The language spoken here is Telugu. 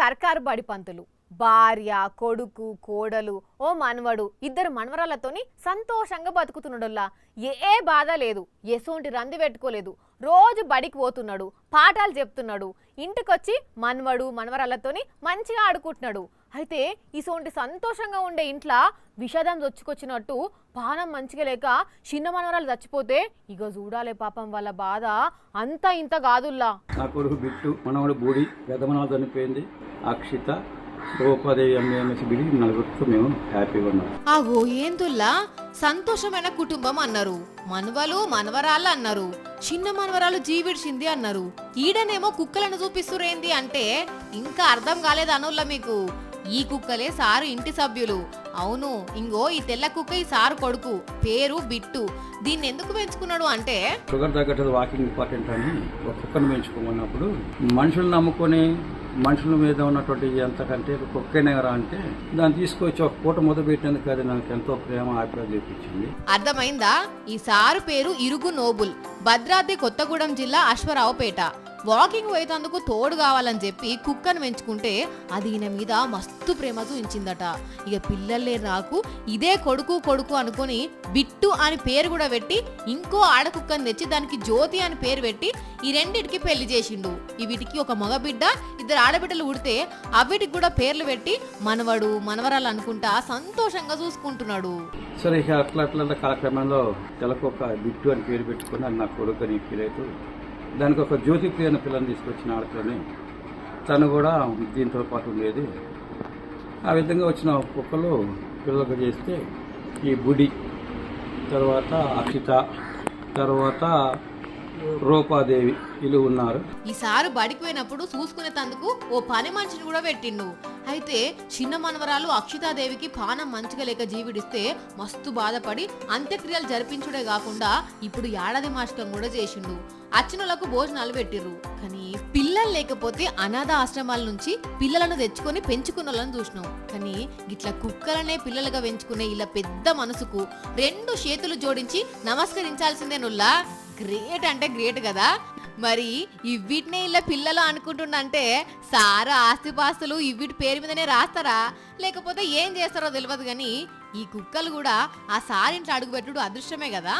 సర్కారు బడి పంతులు భార్య కొడుకు కోడలు ఓ మనవడు ఇద్దరు మనవరాలతోని సంతోషంగా బతుకుతున్నాడుల్లా ఏ బాధ లేదు, ఎసోంటి రంది పెట్టుకోలేదు. రోజు బడికి పోతున్నాడు, పాఠాలు చెప్తున్నాడు, ఇంటికొచ్చి మనవడు మనవరాలతోని మంచిగా ఆడుకుంటున్నాడు. అయితే ఇసోంటి సంతోషంగా ఉండే ఇంట్లో విషాదం చొచ్చుకొచ్చినట్టు పానం మంచిగా లేక చిన్న మనవరాలు చచ్చిపోతే ఇక చూడాలే పాపం వాళ్ళ బాధ అంతా ఇంత కాదుల్లా. నా కొడుకు బిట్టు మనవడు బూడి పెద్ద మనవడు చనిపోయింది. అక్షిత రూపాదేవి ఎంఎంఎస్ బిడి నలుగురితో మేము హ్యాపీగా ఉన్నాం. ఆగో ఏందుల్లా సంతోషమైన కుటుంబం అన్నారు, మనవలు మనవరాళ్ళు అన్నారు, చిన్న మనవరాలు జీవిడిచింది అన్నారు. ఈడనేమో కుక్కలను చూపిస్తురేంది అంటే ఇంకా అర్థం కాలేదు అనుల్లా మీకు. ఈ కుక్కలే సారు ఇంటి సభ్యులు. అవును, ఇంగో ఈ తెల్ల కుక్క ఈ సారు కొడుకు, పేరు బిట్టు. దీన్ని ఎందుకు పెంచుకున్నాడు అంటే షుగర్ తగ్గట్టు వాకింగ్ ఇంపార్టెంట్ అని ఒక కుక్కను పెంచుకోమన్నప్పుడు మనుషులు నమ్ముకొని మనుషుల మీద ఉన్నటువంటి ఎంతకంటే కుక్కనేరా అంటే దాన్ని తీసుకొచ్చి ఒక పూట మొదలుపెట్టేందుకు అది నాకు ఎంతో ప్రేమ ఆప్యాయత చూపించింది. అర్థమైందా? ఈ సారు పేరు ఇరుగు నోబుల్, భద్రాద్రి కొత్తగూడెం జిల్లా అశ్వరావుపేట. వాకింగ్ పోయేందుకు తోడు కావాలని చెప్పి కుక్కను పెంచుకుంటే అది ఈయన మీద మస్తు ప్రేమ చూపించిందట. ఇక పిల్లలే నాకు ఇదే కొడుకు కొడుకు అనుకుని బిట్టు అని పేరు కూడా పెట్టి ఇంకో ఆడకుక్కని తెచ్చి దానికి జ్యోతి అని పేరు పెట్టి ఈ రెండింటికి పెళ్లి చేసిండు. వీటికి ఒక మగబిడ్డ ఇద్దరు ఆడబిడ్డలు ఉడితే అవిటికి కూడా పేర్లు పెట్టి మనవడు మనవరాలు అనుకుంటా సంతోషంగా చూసుకుంటున్నాడు. సరే ఇక అట్లా కాలక్రమంలో తెలకొక బిట్టు అని పేరు పెట్టుకుని అది నా కొడుకు అని ఫీల్ అవుతూ దానికి ఒక జ్యోతిప్రియ అనే పిల్లని తీసుకొచ్చిన ఆడపిల్లని తను కూడా దీంతో పాటు ఉండేది. ఆ విధంగా వచ్చిన కుక్కలు పిల్లలకు చేస్తే ఈ బుడి తర్వాత అక్షిత తర్వాత రూపాదేవి వీళ్ళు ఉన్నారు. ఈసారి బడికి పోయినప్పుడు చూసుకునే తందుకు ఓ పని మనిషిని కూడా పెట్టిండు. అయితే చిన్న మనవరాలు అక్షితాదేవికి పానం మంచిగా లేక జీవిడిస్తే మస్తు బాధపడి అంత్యక్రియలు జరిపించుడే కాకుండా ఇప్పుడు ఏడాది మాస్టం కూడా చేసిండు. అచ్చినోళ్లకు భోజనాలు పెట్టిర్రు. కానీ పిల్లలు లేకపోతే అనాథ ఆశ్రమాల నుంచి పిల్లలను తెచ్చుకొని పెంచుకున్న వాళ్ళని చూసినాం. కానీ ఇట్లా కుక్కలనే పిల్లలుగా పెంచుకునే ఇలా పెద్ద మనసుకు రెండు చేతులు జోడించి నమస్కరించాల్సిందేనుల్లా. గ్రేట్ అంటే గ్రేట్ కదా. మరి ఇవిటినే ఇలా పిల్లలు అనుకుంటుండంటే సారా ఆస్తిపాస్తులు ఇవిటి పేరు మీదనే రాస్తారా లేకపోతే ఏం చేస్తారో తెలియదు. కానీ ఈ కుక్కలు కూడా ఆ సారింట్లో అడుగు పెట్టుడు అదృష్టమే కదా.